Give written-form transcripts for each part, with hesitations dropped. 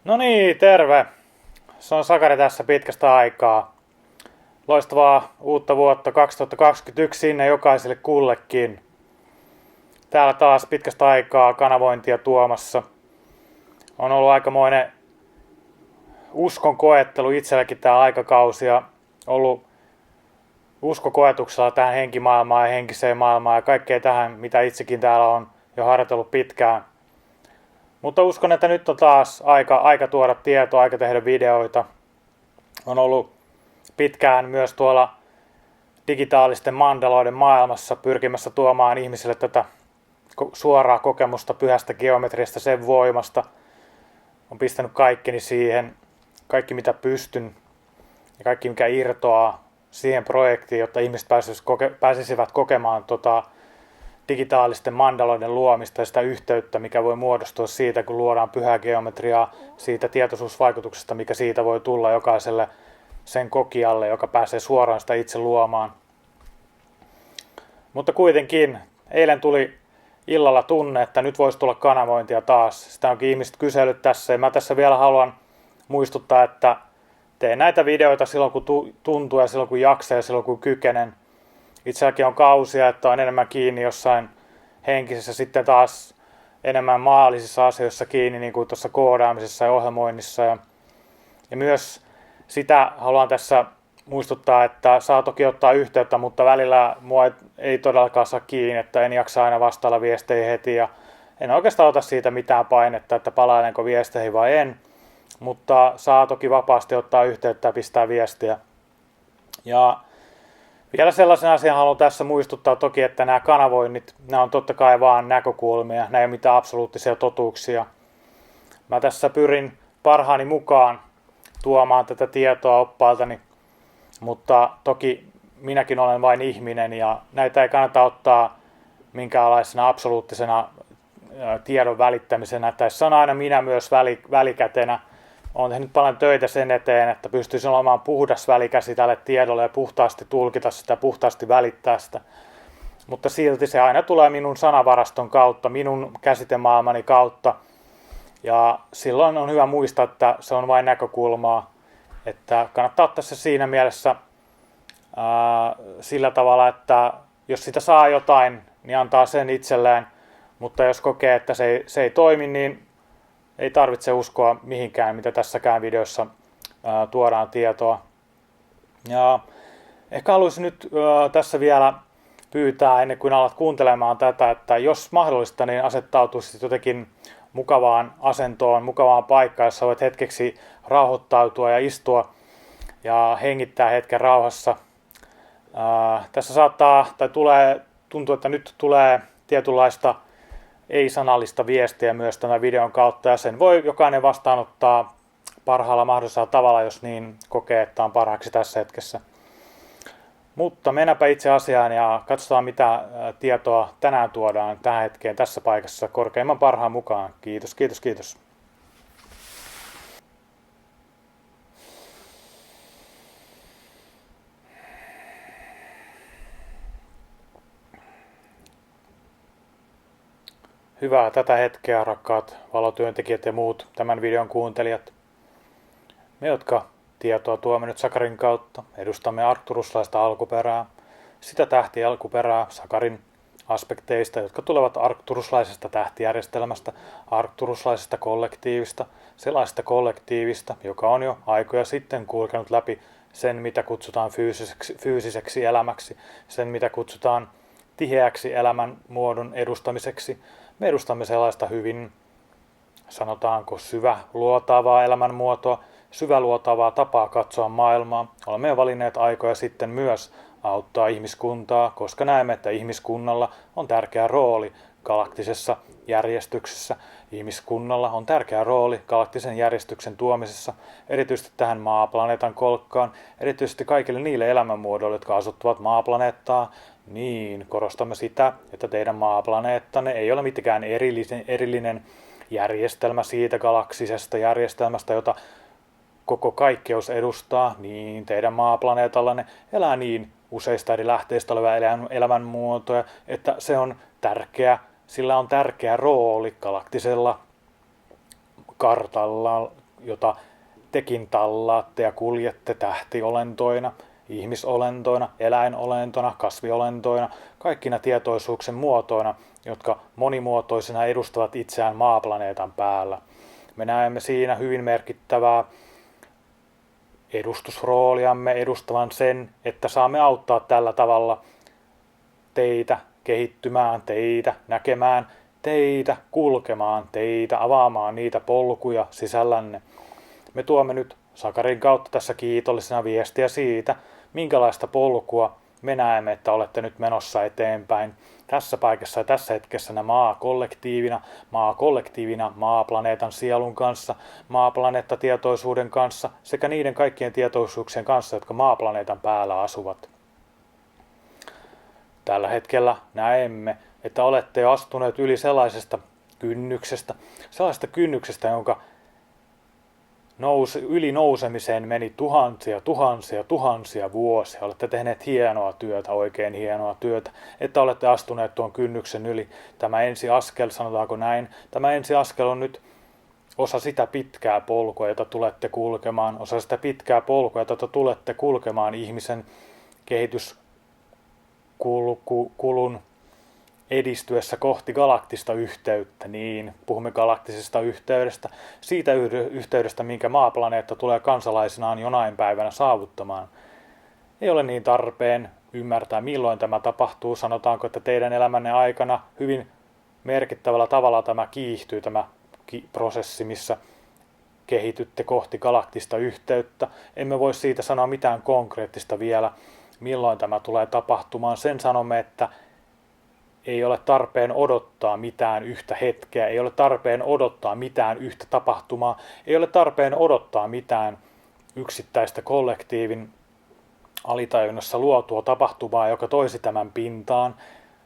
No niin, terve. Se on Sakari tässä pitkästä aikaa. Loistavaa uutta vuotta 2021 sinne jokaiselle kullekin. Täällä taas pitkästä aikaa kanavointia tuomassa. On ollut aikamoinen uskon koettelu itselläkin tää aikakausi ja ollut uskokoetuksella tähän henkimaailmaan ja henkiseen maailmaan ja kaikkea tähän, mitä itsekin täällä on jo harjoitellut pitkään. Mutta uskon, että nyt on taas aika tuoda tietoa, aika tehdä videoita. On ollut pitkään myös tuolla digitaalisten mandaloiden maailmassa pyrkimässä tuomaan ihmisille tätä suoraa kokemusta pyhästä geometriasta, sen voimasta. On pistänyt kaikkeni siihen, kaikki mitä pystyn ja kaikki mikä irtoaa siihen projektiin, jotta ihmiset pääsisivät kokemaan digitaalisten mandaloiden luomista ja sitä yhteyttä, mikä voi muodostua siitä, kun luodaan pyhää geometriaa, siitä tietoisuusvaikutuksesta, mikä siitä voi tulla jokaiselle sen kokijalle, joka pääsee suoraan sitä itse luomaan. Mutta kuitenkin eilen tuli illalla tunne, että nyt voisi tulla kanavointia taas. Sitä onkin ihmiset kysellyt tässä ja mä tässä vielä haluan muistuttaa, että teen näitä videoita silloin kun tuntuu ja silloin kun jaksaa ja silloin kun kykenen. Itselläkin on kausia, että on enemmän kiinni jossain henkisessä, sitten taas enemmän maallisissa asioissa kiinni, niin kuin tuossa koodaamisessa ja ohjelmoinnissa. Ja myös sitä haluan tässä muistuttaa, että saa toki ottaa yhteyttä, mutta välillä mua ei todellakaan saa kiinni, että en jaksa aina vastailla viesteihin heti. Ja en oikeastaan ota siitä mitään painetta, että palailenko viesteihin vai en, mutta saa toki vapaasti ottaa yhteyttä ja pistää viestiä. Ja vielä sellaisen asian haluan tässä muistuttaa toki, että nämä kanavoinnit, nämä on totta kai vaan näkökulmia, nämä ei ole mitään absoluuttisia totuuksia. Mä tässä pyrin parhaani mukaan tuomaan tätä tietoa oppailtani, mutta toki minäkin olen vain ihminen ja näitä ei kannata ottaa minkäänlaisena absoluuttisena tiedon välittämisenä. Tässä on aina minä myös välikätenä. Olen tehnyt paljon töitä sen eteen, että pystyisin olemaan puhdas välikäsi tälle tiedolle ja puhtaasti tulkita sitä, puhtaasti välittää sitä. Mutta silti se aina tulee minun sanavaraston kautta, minun käsitemaailmani kautta. Ja silloin on hyvä muistaa, että se on vain näkökulmaa. Että kannattaa ottaa se siinä mielessä sillä tavalla, että jos sitä saa jotain, niin antaa sen itselleen. Mutta jos kokee, että se ei toimi, niin ei tarvitse uskoa mihinkään, mitä tässäkään videossa tuodaan tietoa. Ja ehkä haluaisin nyt tässä vielä pyytää, ennen kuin alat kuuntelemaan tätä, että jos mahdollista, niin asettautuisit jotenkin mukavaan asentoon, mukavaan paikkaan, jossa voit hetkeksi rauhoittautua ja istua ja hengittää hetken rauhassa. Tässä tuntuu, että nyt tulee tietynlaista ei-sanallista viestiä myös tämän videon kautta, ja sen voi jokainen vastaanottaa parhaalla mahdollisella tavalla, jos niin kokee, että on parhaaksi tässä hetkessä. Mutta mennäänpä itse asiaan ja katsotaan, mitä tietoa tänään tuodaan tähän hetkeen tässä paikassa korkeimman parhaan mukaan. Kiitos, kiitos, kiitos. Hyvää tätä hetkeä, rakkaat valotyöntekijät ja muut tämän videon kuuntelijat. Me, jotka tietoa tuomme nyt Sakarin kautta, edustamme arcturuslaista alkuperää, sitä tähtialkuperää Sakarin aspekteista, jotka tulevat arcturuslaisesta tähtijärjestelmästä, arcturuslaisesta kollektiivista, sellaisesta kollektiivista, joka on jo aikoja sitten kulkenut läpi sen, mitä kutsutaan fyysiseksi elämäksi, sen, mitä kutsutaan tiheäksi elämän muodon edustamiseksi. Me edustamme sellaista hyvin, sanotaanko, syväluotaavaa elämänmuotoa, syväluotaavaa tapaa katsoa maailmaa. Olemme jo valinneet aikoja sitten myös auttaa ihmiskuntaa, koska näemme, että ihmiskunnalla on tärkeä rooli galaktisessa järjestyksessä. Ihmiskunnalla on tärkeä rooli galaktisen järjestyksen tuomisessa, erityisesti tähän maaplaneetan kolkkaan, erityisesti kaikille niille elämänmuodoille, jotka asuttavat maaplaneettaa. Niin, korostamme sitä, että teidän maaplaneettanne ei ole mitenkään erillinen järjestelmä siitä galaksisesta järjestelmästä, jota koko kaikkeus edustaa. Niin, teidän maaplaneetallanne elää niin useista eri lähteistä olevia elämänmuotoja, että se on sillä on tärkeä rooli galaktisella jota tekin tallaatte ja kuljette tähtiolentoina, ihmisolentoina, eläinolentona, kasviolentoina, kaikkina tietoisuuksien muotoina, jotka monimuotoisina edustavat itseään maaplaneetan päällä. Me näemme siinä hyvin merkittävää edustusrooliamme edustavan sen, että saamme auttaa tällä tavalla teitä kehittymään, teitä näkemään, teitä kulkemaan, teitä avaamaan niitä polkuja sisällänne. Me tuomme nyt Sakarin kautta tässä kiitollisena viestiä siitä, minkälaista polkua me näemme, että olette nyt menossa eteenpäin tässä paikassa ja tässä hetkessä maakollektiivina maaplaneetan sielun kanssa, maaplaneettatietoisuuden kanssa sekä niiden kaikkien tietoisuuksien kanssa, jotka maaplaneetan päällä asuvat. Tällä hetkellä näemme, että olette jo astuneet yli sellaisesta kynnyksestä, jonka yli nousemiseen meni tuhansia vuosia. Olette tehneet hienoa työtä, oikein hienoa työtä, että olette astuneet tuon kynnyksen yli. Tämä ensiaskel, sanotaanko näin, tämä ensiaskel on nyt osa sitä pitkää polkua, jota tulette kulkemaan, osa sitä pitkää polkua, jota tulette kulkemaan ihmisen kehityskulun edistyessä kohti galaktista yhteyttä, niin puhumme galaktisesta yhteydestä, siitä yhteydestä, minkä maaplaneetta tulee kansalaisenaan jonain päivänä saavuttamaan. Ei ole niin tarpeen ymmärtää, milloin tämä tapahtuu. Sanotaanko, että teidän elämänne aikana hyvin merkittävällä tavalla tämä kiihtyy, tämä prosessi, missä kehitytte kohti galaktista yhteyttä. Emme voi siitä sanoa mitään konkreettista vielä, milloin tämä tulee tapahtumaan. Sen sanomme, että ei ole tarpeen odottaa mitään yhtä hetkeä, ei ole tarpeen odottaa mitään yhtä tapahtumaa, ei ole tarpeen odottaa mitään yksittäistä kollektiivin alitajunnassa luotua tapahtumaa, joka toisi tämän pintaan.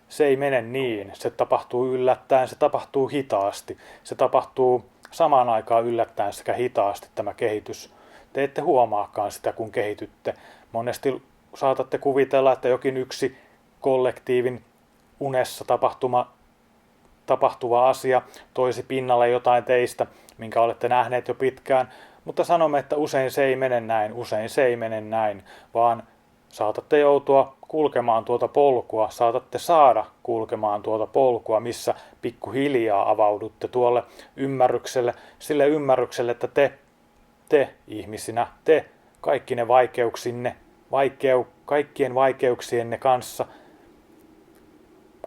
Se ei mene niin, se tapahtuu yllättäen, se tapahtuu hitaasti, se tapahtuu samaan aikaan yllättäen sekä hitaasti tämä kehitys. Te ette huomaakaan sitä, kun kehitytte. Monesti saatatte kuvitella, että jokin yksi kollektiivin unessa tapahtuva asia toisi pinnalle jotain teistä, minkä olette nähneet jo pitkään, mutta sanomme, että usein se ei mene näin, vaan saatatte joutua kulkemaan tuota polkua, saatatte saada kulkemaan tuota polkua, missä pikkuhiljaa avaudutte tuolle ymmärrykselle, sille ymmärrykselle, että te ihmisinä, te kaikkine vaikeuksinne, kaikkien vaikeuksienne kanssa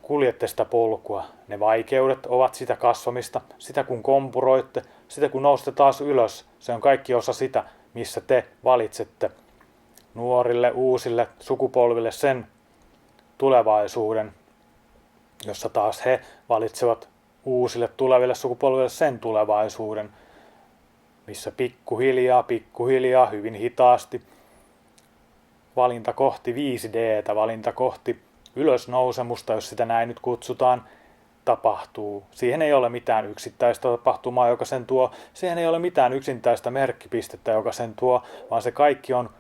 kuljette sitä polkua. Ne vaikeudet ovat sitä kasvamista, sitä kun kompuroitte, sitä kun nousette taas ylös. Se on kaikki osa sitä, missä te valitsette nuorille, uusille sukupolville sen tulevaisuuden, jossa taas he valitsevat uusille tuleville sukupolville sen tulevaisuuden, missä pikkuhiljaa, hyvin hitaasti valinta kohti 5D:tä, valinta kohti ylösnousemusta, jos sitä näin nyt kutsutaan, tapahtuu. Siihen ei ole mitään yksittäistä tapahtumaa, joka sen tuo. Siihen ei ole mitään yksittäistä merkkipistettä, joka sen tuo, vaan se kaikki on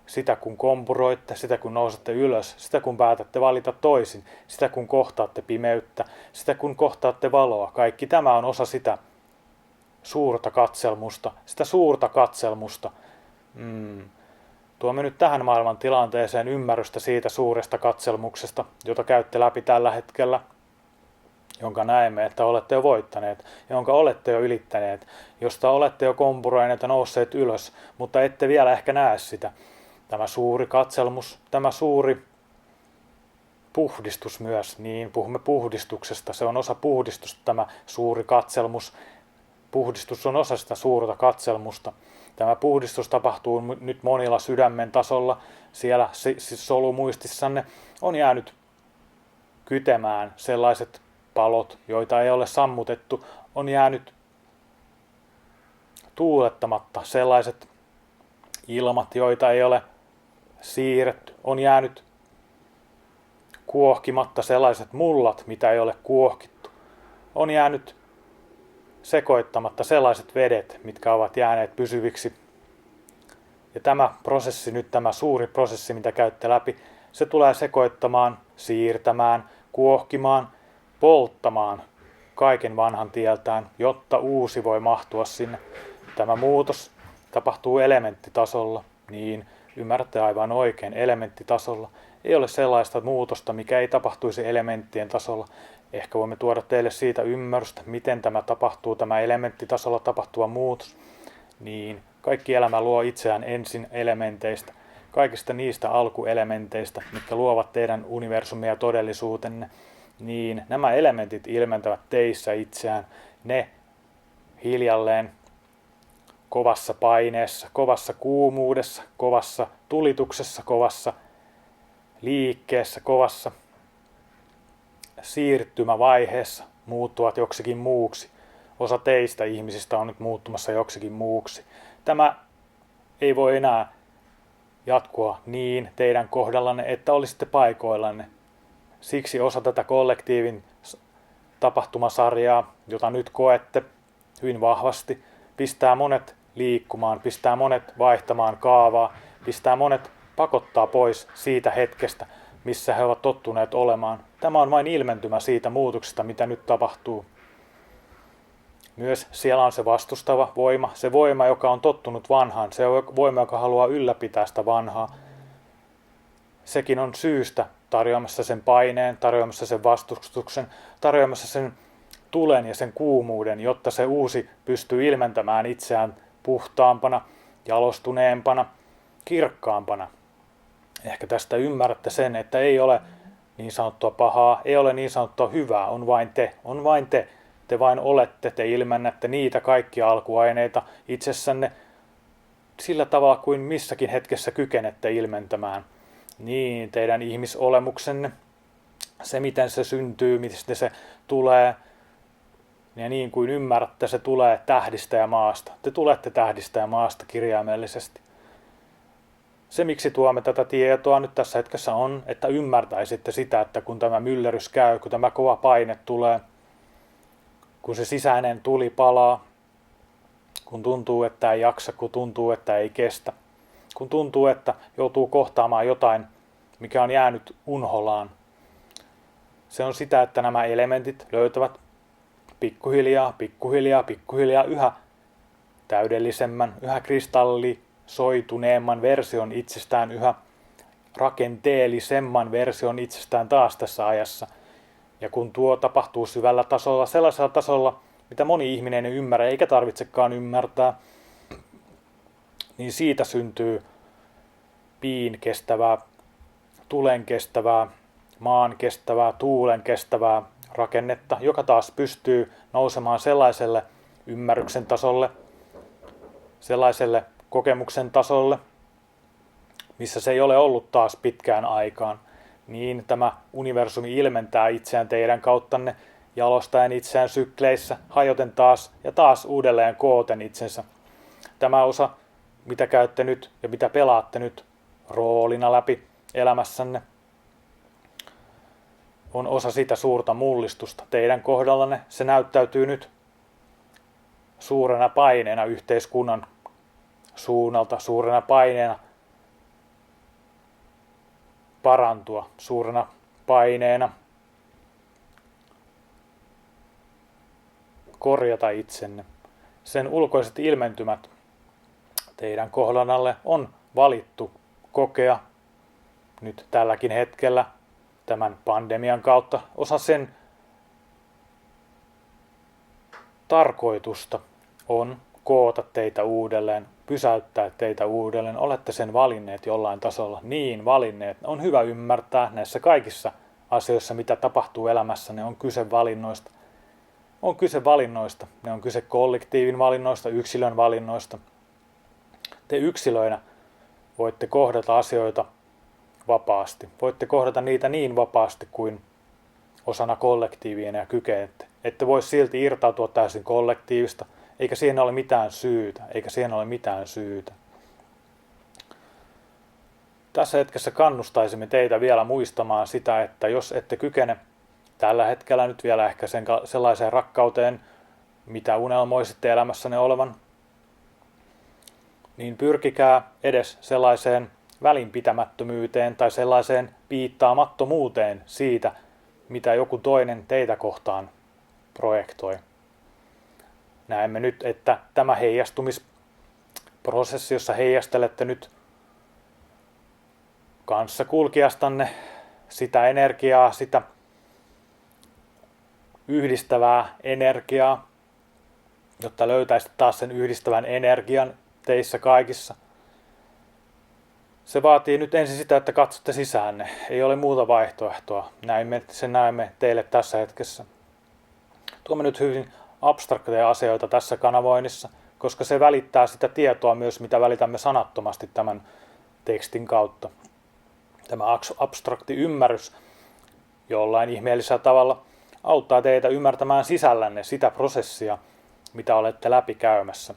sitä, kun kompuroitte, sitä, kun nousette ylös, sitä, kun päätätte valita toisin, sitä, kun kohtaatte pimeyttä, sitä, kun kohtaatte valoa. Kaikki tämä on osa sitä suurta katselmusta. Tuomme nyt tähän maailman tilanteeseen ymmärrystä siitä suuresta katselmuksesta, jota käytte läpi tällä hetkellä, jonka näemme, että olette jo voittaneet, jonka olette jo ylittäneet, josta olette jo kompuroineet ja nousseet ylös, mutta ette vielä ehkä näe sitä. Tämä suuri katselmus, tämä suuri puhdistus myös, niin puhumme puhdistuksesta, se on osa puhdistusta tämä suuri katselmus. Puhdistus on osa sitä suurta katselmusta. Tämä puhdistus tapahtuu nyt monilla sydämen tasolla. Siellä solumuistissanne on jäänyt kytemään sellaiset palot, joita ei ole sammutettu. On jäänyt tuulettamatta sellaiset ilmat, joita ei ole siirretty. On jäänyt kuohkimatta sellaiset mullat, mitä ei ole kuohkittu. On jäänyt sekoittamatta sellaiset vedet, mitkä ovat jääneet pysyviksi. Ja tämä prosessi, nyt tämä suuri prosessi, mitä käytte läpi, se tulee sekoittamaan, siirtämään, kuohkimaan, polttamaan kaiken vanhan tieltään, jotta uusi voi mahtua sinne. tämä muutos tapahtuu elementtitasolla, niin ymmärrätte aivan oikein, elementtitasolla. Ei ole sellaista muutosta, mikä ei tapahtuisi elementtien tasolla. Ehkä voimme tuoda teille siitä ymmärrystä, miten tämä tapahtuu, tämä elementtitasolla tapahtuva muutos. Niin kaikki elämä luo itseään ensin elementeistä, kaikista niistä alkuelementeistä, mitkä luovat teidän universumia ja todellisuutenne. Niin nämä elementit ilmentävät teissä itseään, ne hiljalleen kovassa paineessa, kovassa kuumuudessa, kovassa tulituksessa, kovassa liikkeessä, kovassa siirtymävaiheessa muuttuvat joksikin muuksi. Osa teistä ihmisistä on nyt muuttumassa joksikin muuksi. Tämä ei voi enää jatkua niin teidän kohdallanne, että olisitte paikoillanne. Siksi osa tätä kollektiivin tapahtumasarjaa, jota nyt koette hyvin vahvasti, pistää monet liikkumaan, pistää monet vaihtamaan kaavaa, pistää monet pakottaa pois siitä hetkestä, missä he ovat tottuneet olemaan. Tämä on vain ilmentymä siitä muutoksesta, mitä nyt tapahtuu. Myös siellä on se vastustava voima, se voima, joka on tottunut vanhaan, se voima, joka haluaa ylläpitää sitä vanhaa. Sekin on syystä tarjoamassa sen paineen, tarjoamassa sen vastustuksen, tarjoamassa sen tulen ja sen kuumuuden, jotta se uusi pystyy ilmentämään itseään puhtaampana, jalostuneempana, kirkkaampana. Ehkä tästä ymmärrätte sen, että ei ole niin sanottua pahaa, ei ole niin sanottua hyvää, on vain te, on vain te. Te vain olette, te ilmennätte niitä kaikkia alkuaineita itsessänne sillä tavalla kuin missäkin hetkessä kykenette ilmentämään. Niin teidän ihmisolemuksenne, se miten se syntyy, mistä se tulee, ja niin kuin ymmärrätte, se tulee tähdistä ja maasta. Te tulette tähdistä ja maasta kirjaimellisesti. Se, miksi tuomme tätä tietoa nyt tässä hetkessä on, että ymmärtäisitte sitä, että kun tämä myllerys käy, kun tämä kova paine tulee, kun se sisäinen tuli palaa, kun tuntuu, että ei jaksa, kun tuntuu, että ei kestä, kun tuntuu, että joutuu kohtaamaan jotain, mikä on jäänyt unholaan. Se on sitä, että nämä elementit löytävät pikkuhiljaa yhä täydellisemmän, yhä kristallisoituneemman version itsestään, yhä rakenteellisemman version itsestään taas tässä ajassa. Ja kun tuo tapahtuu syvällä tasolla, sellaisella tasolla, mitä moni ihminen ei ymmärrä eikä tarvitsekaan ymmärtää, niin siitä syntyy piin kestävää, tulen kestävää, maan kestävää, tuulen kestävää rakennetta, joka taas pystyy nousemaan sellaiselle ymmärryksen tasolle, sellaiselle kokemuksen tasolle, missä se ei ole ollut taas pitkään aikaan. Niin tämä universumi ilmentää itseään teidän kauttanne, jalostaen itseään sykleissä, hajoten taas ja taas uudelleen kooten itsensä. Tämä osa, mitä käytte nyt ja mitä pelaatte nyt roolina läpi elämässänne, on osa sitä suurta mullistusta. Teidän kohdallanne se näyttäytyy nyt suurena paineena yhteiskunnan suunnalta, suurena paineena parantua, suurena paineena korjata itsenne. Sen ulkoiset ilmentymät teidän kohdallalle on valittu kokea nyt tälläkin hetkellä tämän pandemian kautta. Osa sen tarkoitusta on koota teitä uudelleen, pysäyttää teitä uudelleen. Olette sen valinneet jollain tasolla. Niin valinneet. On hyvä ymmärtää näissä kaikissa asioissa, mitä tapahtuu elämässä. Ne on kyse valinnoista. On kyse valinnoista. Ne on kyse kollektiivin valinnoista, yksilön valinnoista. Te yksilöinä voitte kohdata asioita vapaasti. Voitte kohdata niitä niin vapaasti kuin osana kollektiivia ja kykenette. Ette voi silti irtautua täysin kollektiivista, eikä siihen ole mitään syytä. Tässä hetkessä kannustaisimme teitä vielä muistamaan sitä, että jos ette kykene tällä hetkellä nyt vielä ehkä sellaiseen rakkauteen, mitä unelmoisitte elämässänne olevan, niin pyrkikää edes sellaiseen välinpitämättömyyteen tai sellaiseen piittaamattomuuteen siitä, mitä joku toinen teitä kohtaan projektoi. näemme nyt, että tämä heijastumisprosessi, jossa heijastelette nyt kanssakulkijastanne sitä energiaa, sitä yhdistävää energiaa, jotta löytäisitte taas sen yhdistävän energian teissä kaikissa. Se vaatii nyt ensin sitä, että katsotte sisäänne. Ei ole muuta vaihtoehtoa. Näemme teille tässä hetkessä. Tuomme nyt hyvin abstrakteja asioita tässä kanavoinnissa, koska se välittää sitä tietoa myös, mitä välitämme sanattomasti tämän tekstin kautta. Tämä abstrakti ymmärrys jollain ihmeellisellä tavalla auttaa teitä ymmärtämään sisällänne sitä prosessia, mitä olette läpikäymässä.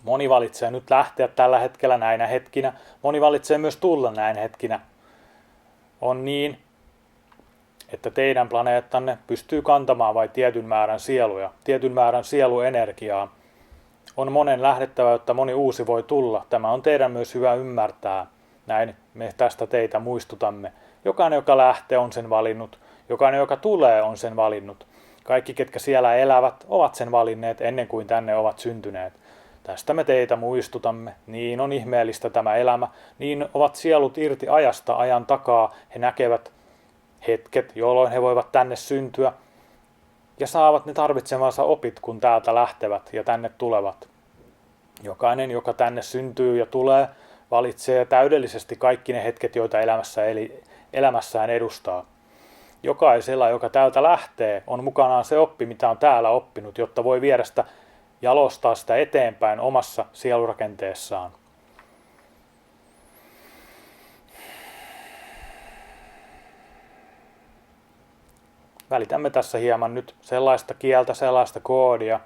Moni valitsee nyt lähteä tällä hetkellä näinä hetkinä. Moni valitsee myös tulla näinä hetkinä. On niin, että teidän planeettanne pystyy kantamaan vain tietyn määrän sieluja, tietyn määrän sieluenergiaa. On monen lähdettävä, jotta moni uusi voi tulla. Tämä on teidän myös hyvä ymmärtää. Näin me tästä teitä muistutamme. Jokainen, joka lähtee, on sen valinnut. Jokainen, joka tulee, on sen valinnut. Kaikki, ketkä siellä elävät, ovat sen valinneet ennen kuin tänne ovat syntyneet. Tästä me teitä muistutamme. Niin on ihmeellistä tämä elämä. Niin ovat sielut irti ajasta, ajan takaa. He näkevät hetket, jolloin he voivat tänne syntyä ja saavat ne tarvitsemansa opit, kun täältä lähtevät ja tänne tulevat. Jokainen, joka tänne syntyy ja tulee, valitsee täydellisesti kaikki ne hetket, joita elämässään edustaa. Jokaisella, joka täältä lähtee, on mukanaan se oppi, mitä on täällä oppinut, jotta voi viedä sitä, jalostaa sitä eteenpäin omassa sielurakenteessaan. Välitämme tässä hieman nyt sellaista kieltä, sellaista koodia,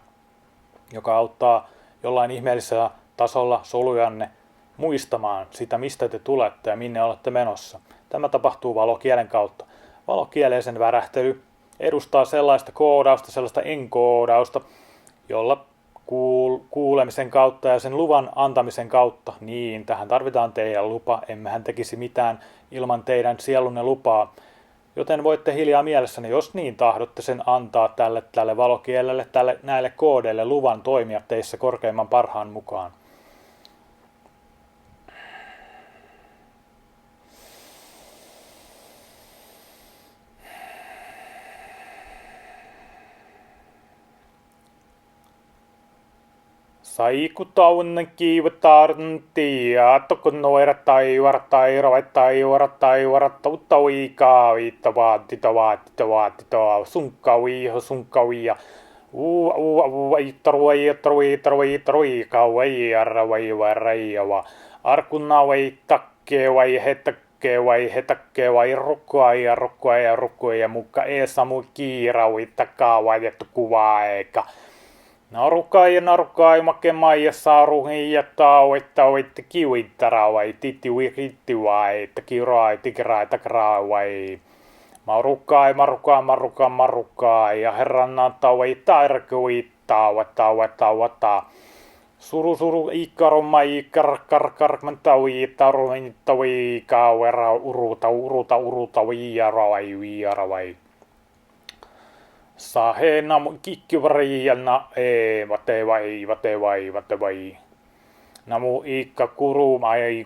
joka auttaa jollain ihmeellisellä tasolla solujanne muistamaan sitä, mistä te tulette ja minne olette menossa. Tämä tapahtuu valokielen kautta. Valokieleisen värähtely edustaa sellaista koodausta, sellaista enkoodausta, jolla kuulemisen kautta ja sen luvan antamisen kautta, niin tähän tarvitaan teidän lupa, emmehän tekisi mitään ilman teidän sielunne lupaa. Joten voitte hiljaa mielessäni, jos niin tahdotte sen antaa tälle valokielelle, näille koodeille luvan toimia teissä korkeimman parhaan mukaan. Saikutaunnan kiivatarnti ja tokonoira taivara viittavaa sunkawi ja tarui kauaiarvaivaraiva arkunawai takke vai rukkua ja mukka eesamu kiirawi takaa ja tukuvaa eikä Narukai makemai ja saaruhin ja tauitte kiuittarawai tittiwai takirai takrawai marukai ja herranna tauai tarkuittawata suru ikkaromai karman taui kawera uruta viiarawai Sahena kikkivarijana vatevai. Namu ikka kurumai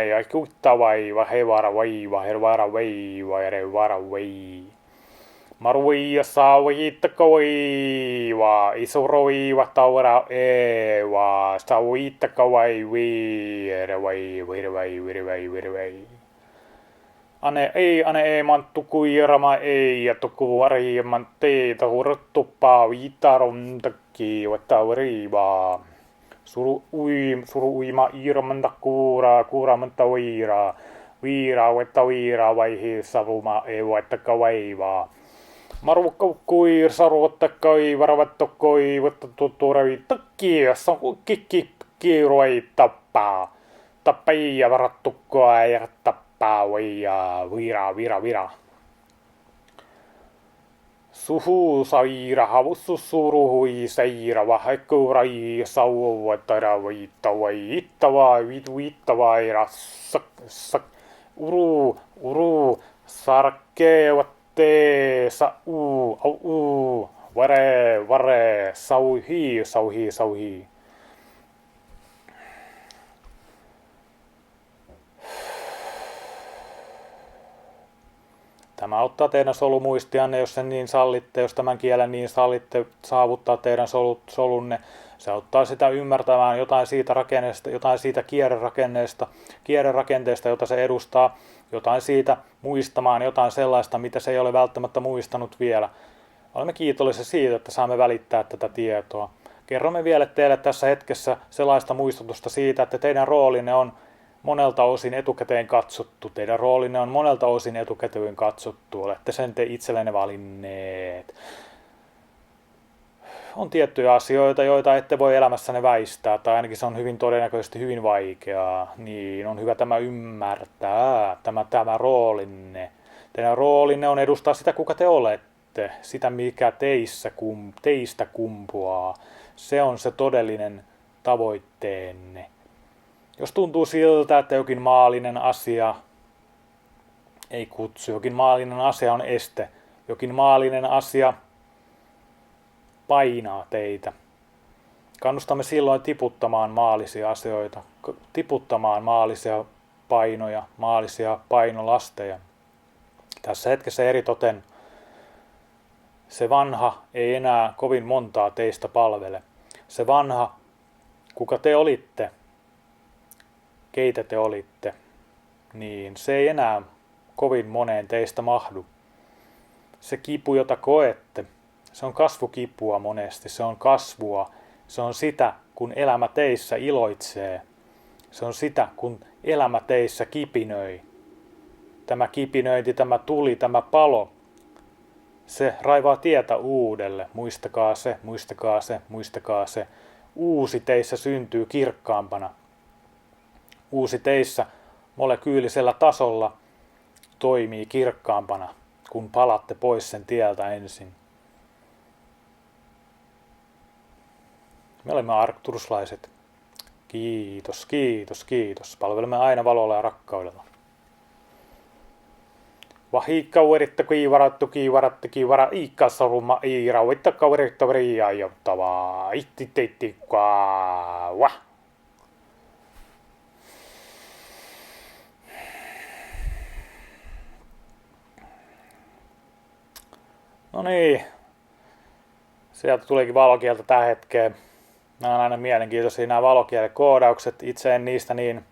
ja kuttavai vahevaravai. Marui ja saavai takavai isoroi vatavara saavai takavai virvai. Ane ei manttu kuirama ei ja tuku variman teitä hurttupaa viitaron takia vatavariva. Suru uima irmanta kuuramanta viira vai savuma ei vaitaka vaivaa. Marukka kuir saruotta kaivaravatto koivotta tuturavi takia kiiroi tappaa. Tappaia varattukkoa ja tappaa. Ja vira. Suhu saira havussu suruhui saira vahekkurai sauvatara viittavai rassak uru sarkeevat teesa Vare, vare, sauhi, sauhi, sauhi. Tämä auttaa teidän solumuistianne, jos sen niin sallitte, jos tämän kielen niin sallitte saavuttaa teidän solunne. Se auttaa sitä ymmärtämään jotain siitä rakenteesta, jotain siitä kierrerakenteesta, jota se edustaa, jotain siitä muistamaan, jotain sellaista, mitä se ei ole välttämättä muistanut vielä. Olemme kiitollisia siitä, että saamme välittää tätä tietoa. Kerromme vielä teille tässä hetkessä sellaista muistutusta siitä, että teidän roolinne on monelta osin etukäteen katsottu. Teidän roolinne on monelta osin etukäteen katsottu. Olette sen te itsellenne valinneet. On tiettyjä asioita, joita ette voi elämässänne väistää, tai ainakin se on hyvin todennäköisesti hyvin vaikeaa. Niin, on hyvä tämä ymmärtää, tämä roolinne. Teidän roolinne on edustaa sitä, kuka te olette, sitä, mikä teistä kumpuaa. Se on se todellinen tavoitteenne. Jos tuntuu siltä, että jokin maallinen asia ei kutsu, jokin maallinen asia on este, jokin maallinen asia painaa teitä, kannustamme silloin tiputtamaan maallisia asioita, tiputtamaan maallisia painoja, maallisia painolasteja. Tässä hetkessä eritoten se vanha ei enää kovin montaa teistä palvele. Se vanha, kuka te olitte, keitä te olitte, niin se ei enää kovin moneen teistä mahdu. Se kipu, jota koette, se on kasvukipua monesti, se on kasvua, se on sitä, kun elämä teissä iloitsee. Se on sitä, kun elämä teissä kipinöi. Tämä kipinöinti, tämä tuli, tämä palo, se raivaa tietä uudelle. Muistakaa se, muistakaa se, muistakaa se. Uusi teissä syntyy kirkkaampana. Uusi teissä molekyylisellä tasolla toimii kirkkaampana, kun palatte pois sen tieltä ensin. Me olemme arcturuslaiset. Kiitos, kiitos, kiitos. Palvelemme aina valolla ja rakkaudella. Vahikka ueritta kiivarattu kiivara iikkasaruma iira uitta kaveritta veria jottavaa itti kaava. No niin. Sieltä tulikin valokieltä tähän hetkeen. Nämä on aina mielenkiintoisia nämä valokielen koodaukset. Itse en niistä niin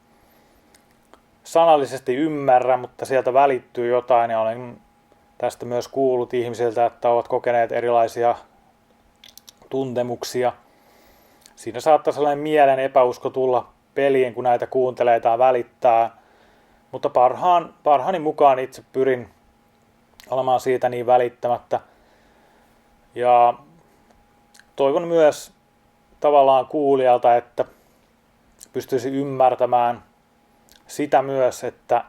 sanallisesti ymmärrä, mutta sieltä välittyy jotain ja olen tästä myös kuullut ihmisiltä, että ovat kokeneet erilaisia tuntemuksia. Siinä saattaa sellainen mielen epäusko tulla peliin, kun näitä kuuntelee tai välittää, mutta parhaani mukaan itse pyrin olemaan siitä niin välittämättä. Ja toivon myös tavallaan kuulijalta, että pystyisi ymmärtämään sitä myös, että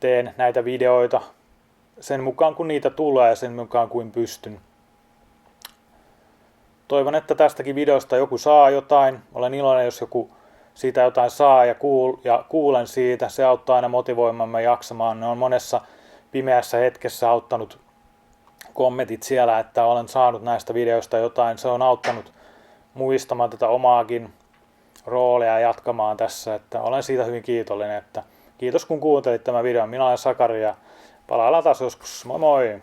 teen näitä videoita sen mukaan kun niitä tulee, sen mukaan kuin pystyn. Toivon, että tästäkin videosta joku saa jotain. Olen iloinen, jos joku siitä jotain saa ja kuulen siitä. Se auttaa aina motivoimamme jaksamaan. Ne on monessa pimeässä hetkessä auttanut kommentit siellä, että olen saanut näistä videoista jotain. Se on auttanut muistamaan tätä omaakin roolia ja jatkamaan tässä. Että olen siitä hyvin kiitollinen. Että kiitos kun kuuntelit tämän videon. Minä olen Sakari ja palaillaan taas joskus. Moi moi!